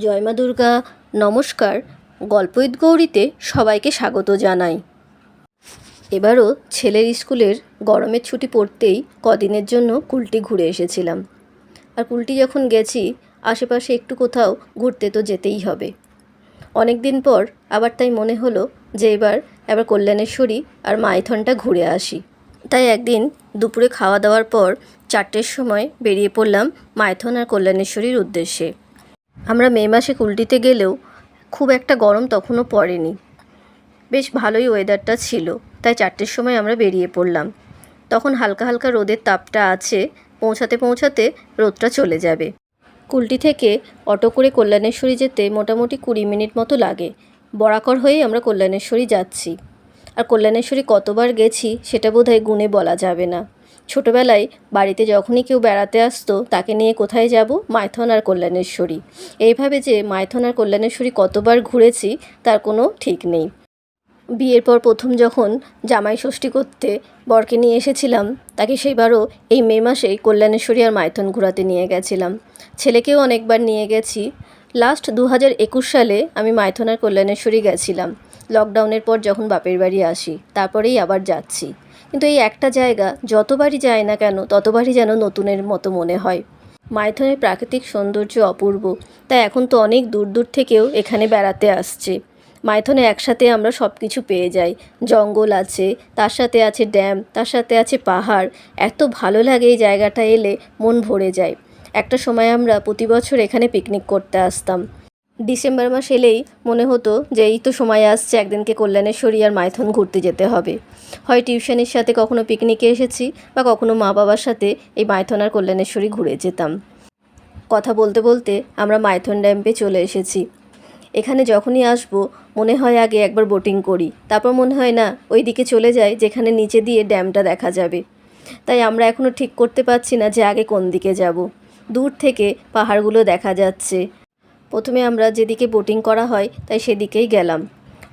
জয় মা দুর্গা। নমস্কার। গল্প উইথ গৌরীতে সবাইকে স্বাগত জানাই। এবারও ছেলের স্কুলের গরমের ছুটি পড়তেই কদিনের জন্য কুলটি ঘুরে এসেছিলাম। আর কুলটি যখন গেছি, আশেপাশে একটু কোথাও ঘুরতে তো যেতেই হবে। অনেক দিন পর আবার তাই মনে হলো যে এবার কল্যাণেশ্বরী আর মাইথনটা ঘুরে আসি। তাই একদিন দুপুরে খাওয়া দাওয়ার পর 4টের সময় বেরিয়ে পড়লাম মাইথন আর কল্যাণেশ্বরীর উদ্দেশ্যে। আমরা মে মাসে কুলটিতে গেলেও খুব একটা গরম তখনও পড়েনি, বেশ ভালোই ওয়েদারটা ছিল। তাই 4টের সময় আমরা বেরিয়ে পড়লাম। তখন হালকা হালকা রোদের তাপটা আছে, পৌঁছাতে পৌঁছাতে রোদটা চলে যাবে। কুলটি থেকে অটো করে কল্যাণেশ্বরী যেতে মোটামুটি 20 মিনিট মতো লাগে। বরাকর হয়েই আমরা কল্যাণেশ্বরী যাচ্ছি। আর কল্যাণেশ্বরী কতবার গেছি সেটা বোধহয় গুণে বলা যাবে না। ছোটোবেলায় বাড়িতে যখনই কেউ বেড়াতে আসতো তাকে নিয়ে কোথায় যাব, মাইথন আর কল্যাণেশ্বরী। এইভাবে যে মাইথন আর কল্যাণেশ্বরী কতবার ঘুরেছি তার কোনো ঠিক নেই। বিয়ের পর প্রথম যখন জামাই ষষ্ঠী করতে বরকে নিয়ে এসেছিলাম, তাকে সেইবারও এই মে মাসেই কল্যাণেশ্বরী আর মাইথন ঘোরাতে নিয়ে গেছিলাম। ছেলেকেও অনেকবার নিয়ে গেছি। লাস্ট 2021 সালে আমি মাইথন আর কল্যাণেশ্বরী গেছিলাম, লকডাউনের পর যখন বাপের বাড়ি আসি। তারপরেই আবার যাচ্ছি। কিন্তু এই একটা জায়গা যতবারই যায় না কেন ততবারই যেন নতুনের মতো মনে হয়। মাইথনের প্রাকৃতিক সৌন্দর্য অপূর্ব, তাই এখন তো অনেক দূর দূর থেকেও এখানে বেড়াতে আসছে। মাইথনে একসাথে আমরা সব কিছু পেয়ে যাই। জঙ্গল আছে, তার সাথে আছে ড্যাম, তার সাথে আছে পাহাড়। এত ভালো লাগে এই জায়গাটা এলে, মন ভরে যায়। একটা সময় আমরা প্রতি বছর এখানে পিকনিক করতে আসতাম। ডিসেম্বর মাস এলেই মনে হতো যে এই তো সময় আসছে, একদিনকে কল্যাণেশ্বরী আর মাইথন ঘুরতে যেতে হবে। হয় টিউশনের সাথে কখনো পিকনিকে এসেছি, বা কখনো মা বাবার সাথে এই মাইথন আর কল্যাণেশ্বরী ঘুরে যেতাম। কথা বলতে বলতে আমরা মাইথন ড্যামে চলে এসেছি। এখানে যখনই আসবো মনে হয় আগে একবার বোটিং করি, তারপর মনে হয় না ওই দিকে চলে যাই যেখানে নিচে দিয়ে ড্যামটা দেখা যাবে। তাই আমরা এখনও ঠিক করতে পারছি না যে আগে কোন দিকে যাব। দূর থেকে পাহাড়গুলো দেখা যাচ্ছে। প্রথমে আমরা যেদিকে বোটিং করা হয় তাই সেদিকেই গেলাম।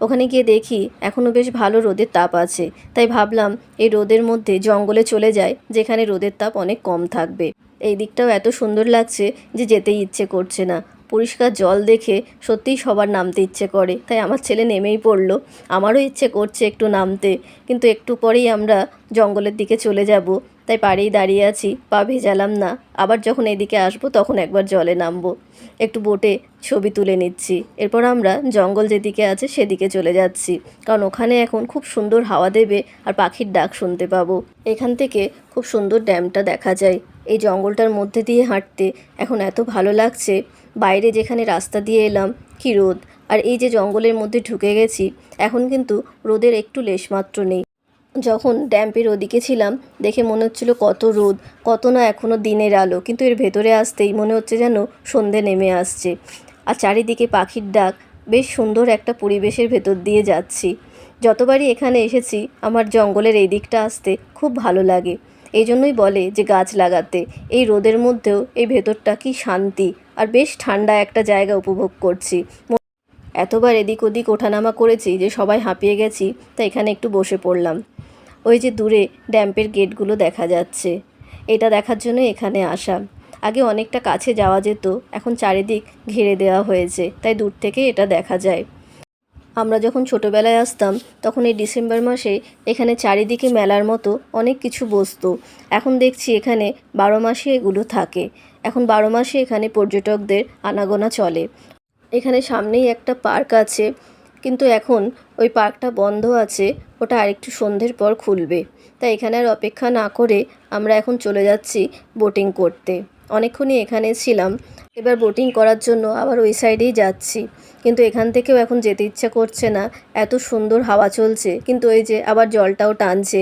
ওখানে গিয়ে দেখি এখনও বেশ ভালো রোদের তাপ আছে। তাই ভাবলাম এই রোদের মধ্যে জঙ্গলে চলে যায়, যেখানে রোদের তাপ অনেক কম থাকবে। এই দিকটাও এত সুন্দর লাগছে যে যেতেই ইচ্ছে করছে না। পরিষ্কার জল দেখে সত্যিই সবার নামতে ইচ্ছে করে। তাই আমার ছেলে নেমেই পড়লো, আমারও ইচ্ছে করছে একটু নামতে। কিন্তু একটু পরেই আমরা জঙ্গলের দিকে চলে যাব, তাই পাড়েই দাঁড়িয়ে আছি, পা ভেজালাম না। আবার যখন এদিকে আসবো তখন একবার জলে নামবো, একটু বোটে ছবি তুলে নিচ্ছি। এরপর আমরা জঙ্গল যেদিকে আছে সেদিকে চলে যাচ্ছি, কারণ ওখানে এখন খুব সুন্দর হাওয়া দেবে আর পাখির ডাক শুনতে পাবো। এখান থেকে খুব সুন্দর ড্যামটা দেখা যায়। এই জঙ্গলটার মধ্যে দিয়ে হাঁটতে এখন এত ভালো লাগছে। বাইরে যেখানে রাস্তা দিয়ে এলাম কি রোদ, আর এই যে জঙ্গলের মধ্যে ঢুকে গেছি, এখন কিন্তু রোদের একটু লেশমাত্র নেই। যখন ড্যাম্পের ওদিকে ছিলাম দেখে মনে হচ্ছিল কত রোদ, কত না এখনও দিনের আলো, কিন্তু এর ভেতরে আসতেই মনে হচ্ছে যেন সন্ধে নেমে আসছে। আর চারিদিকে পাখির ডাক, বেশ সুন্দর একটা পরিবেশের ভেতর দিয়ে যাচ্ছি। যতবারই এখানে এসেছি আমার জঙ্গলের এই দিকটা আসতে খুব ভালো লাগে। এই জন্যই বলে যে গাছ লাগাতে। এই রোদের মধ্যেও এই ভেতরটা কি শান্তি, আর বেশ ঠান্ডা একটা জায়গা উপভোগ করছি। এতবার এদিক ওদিক ওঠানামা করেছি যে সবাই হাঁপিয়ে গেছি, তাই এখানে একটু বসে পড়লাম। ওই যে দূরে ড্যাম্পের গেটগুলো দেখা যাচ্ছে, এটা দেখার জন্য এখানে আসা। আগে অনেকটা কাছে যাওয়া যেত, এখন চারিদিক ঘিরে দেওয়া হয়েছে, তাই দূর থেকে এটা দেখা যায়। আমরা যখন ছোটোবেলায় আসতাম তখন এই ডিসেম্বর মাসে এখানে চারিদিকে মেলার মতো অনেক কিছু বসতো। এখন দেখছি এখানে 12 মাসই এগুলো থাকে। এখন 12 মাসে এখানে পর্যটকদের আনাগোনা চলে। এখানে সামনেই একটা পার্ক আছে, কিন্তু এখন ওই পার্কটা বন্ধ আছে। ওটা আরেকটু সন্ধ্যের পর খুলবে। তাই এখানে আর অপেক্ষা না করে আমরা এখন চলে যাচ্ছি বোটিং করতে। অনেকক্ষণই এখানে ছিলাম, এবার বোটিং করার জন্য আবার ওই সাইডেই যাচ্ছি। কিন্তু এখান থেকেও এখন যেতে ইচ্ছা করছে না, এত সুন্দর হাওয়া চলছে, কিন্তু ওই যে আবার জলটাও টানছে।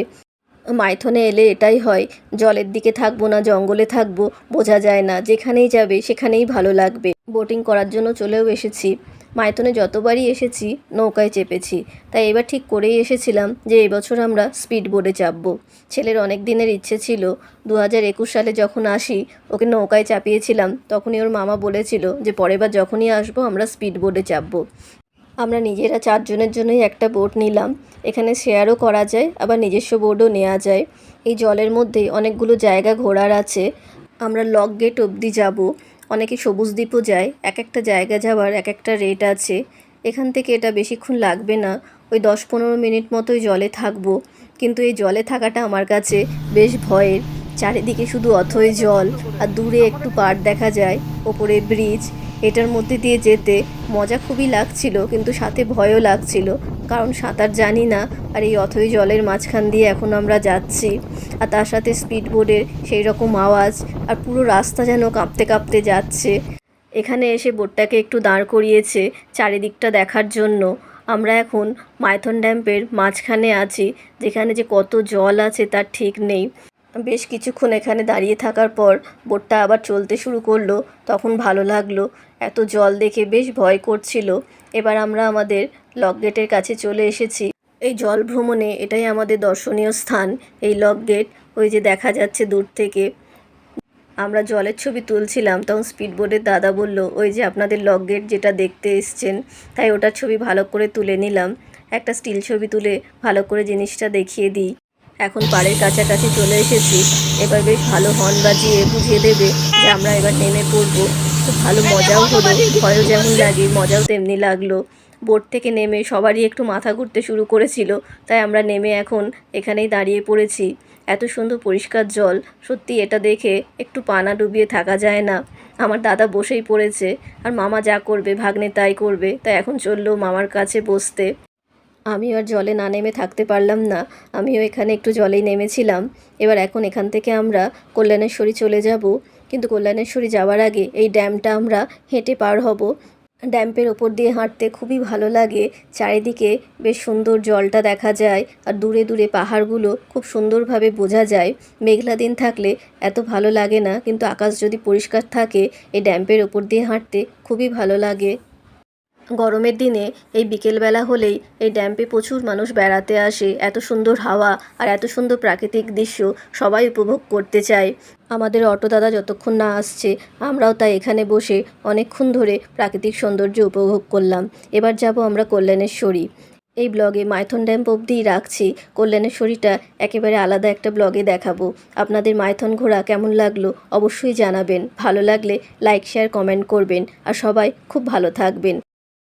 মাইথনে এলে এটাই হয়, জলের দিকে থাকবো না জঙ্গলে থাকবো বোঝা যায় না, যেখানেই যাবে সেখানেই ভালো লাগবে। বোটিং করার জন্য চলেও এসেছি। মাইথনে যতবারই এসেছি নৌকায় চেপেছি, তাই এবার ঠিক করেই এসেছিলাম যে এবছর আমরা স্পিড বোটে চাপবো। ছেলের অনেক দিনের ইচ্ছে ছিল। 2021 সালে যখন আসি ওকে নৌকায় চাপিয়েছিলাম, তখনই ওর মামা বলেছিল যে পরের বার যখনই আসবো আমরা স্পিড বোটে চাপবো। আমরা নিজেরা 4 জনের জন্যই একটা বোট নিলাম। এখানে শেয়ারও করা যায়, আবার নিজস্ব বোটও নেওয়া যায়। এই জলের মধ্যে অনেকগুলো জায়গা ঘোরার আছে। আমরা লক গেট অবধি যাব। অনেকে সবুজ দ্বীপও যায়। এক একটা জায়গা যাওয়ার এক একটা রেট আছে। এখান থেকে এটা বেশিক্ষণ লাগবে না, ওই 10-15 মিনিট মতোই জলে থাকবো। কিন্তু এই জলে থাকাটা আমার কাছে বেশ ভয়ের। চারিদিকে শুধু অথই জল, আর দূরে একটু পাড় দেখা যায়, ওপরে ব্রিজ। এটার মধ্যে দিয়ে যেতে মজা খুবই লাগছিল, কিন্তু সাথে ভয়ও লাগছিল, কারণ সাঁতার জানি না। আর এই অথই জলের মাঝখান দিয়ে এখন আমরা যাচ্ছি, আর তার সাথে স্পিড বোটের সেই রকম আওয়াজ, আর পুরো রাস্তা যেন কাঁপতে কাঁপতে যাচ্ছে। এখানে এসে বোটটাকে একটু দাঁড় করিয়েছে চারিদিকটা দেখার জন্য। আমরা এখন মাইথন ড্যামের মাঝখানে আছি, যেখানে যে কত জল আছে তার ঠিক নেই। বেশ কিছুক্ষণ এখানে দাঁড়িয়ে থাকার পর বোটটা আবার চলতে শুরু করলো, তখন ভালো লাগলো। এত জল দেখে বেশ ভয় করছিল। এবার আমরা আমাদের লক গেটের কাছে চলে এসেছি। এই জল ভ্রমণে এটাই আমাদের দর্শনীয় স্থান, এই লক গেট। ওই যে দেখা যাচ্ছে দূর থেকে। আমরা জলের ছবি তুলছিলাম, তখন স্পিড বোটের দাদা বলল, ওই যে আপনাদের লক গেট যেটা দেখতে এসছেন। তাই ওটার ছবি ভালো করে তুলে নিলাম। একটা স্টিল ছবি তুলে ভালো করে জিনিসটা দেখিয়ে দিই। এখন পাড়ের কাছাকাছি চলে এসেছি। এবার বেশ ভালো হর্ন বাজিয়ে বুঝিয়ে দেবে যে আমরা এবার নেমে পড়বো। খুব ভালো মজাও হলো, ভয়ও যেমন লাগে মজাও তেমনি লাগলো। বোট থেকে নেমে সবারই একটু মাথা ঘুরতে শুরু করেছিল, তাই আমরা নেমে এখন এখানেই দাঁড়িয়ে পড়েছি। এত সুন্দর পরিষ্কার জল, সত্যি এটা দেখে একটু পানা ডুবিয়ে থাকা যায় না। আমার দাদা বসেই পড়েছে, আর মামা যা করবে ভাগ্নে তাই করবে, তাই এখন চললো মামার কাছে বসতে। আমিও আর জলে না নেমে থাকতে পারলাম না, আমিও এখানে একটু জলেই নেমেছিলাম। এবার এখন এখান থেকে আমরা কল্যাণেশ্বরী চলে যাব, কিন্তু কল্যাণেশ্বরী যাওয়ার আগে এই ড্যামটা আমরা হেঁটে পার হব। ড্যাম্পের ওপর দিয়ে হাঁটতে খুবই ভালো লাগে। চারিদিকে বেশ সুন্দর জলটা দেখা যায়, আর দূরে দূরে পাহাড়গুলো খুব সুন্দরভাবে বোঝা যায়। মেঘলা দিন থাকলে এত ভালো লাগে না, কিন্তু আকাশ যদি পরিষ্কার থাকে এই ড্যাম্পের ওপর দিয়ে হাঁটতে খুবই ভালো লাগে। গরমের দিনে এই বিকেলবেলা হলেই এই ড্যাম্পে প্রচুর মানুষ বেড়াতে আসে। এত সুন্দর হাওয়া আর এত সুন্দর প্রাকৃতিক দৃশ্য সবাই উপভোগ করতে চায়। আমাদের অটো দাদা যতক্ষণ না আসছে, আমরাও তাই এখানে বসে অনেকক্ষণ ধরে প্রাকৃতিক সৌন্দর্য উপভোগ করলাম। এবার যাব আমরা কল্যাণেশ্বরী। এই ব্লগে মাইথন ড্যাম অবধিই রাখছি, কল্যাণেশ্বরীটা একেবারে আলাদা একটা ব্লগে দেখাবো। আপনাদের মাইথন ঘোরা কেমন লাগলো অবশ্যই জানাবেন। ভালো লাগলে লাইক শেয়ার কমেন্ট করবেন, আর সবাই খুব ভালো থাকবেন।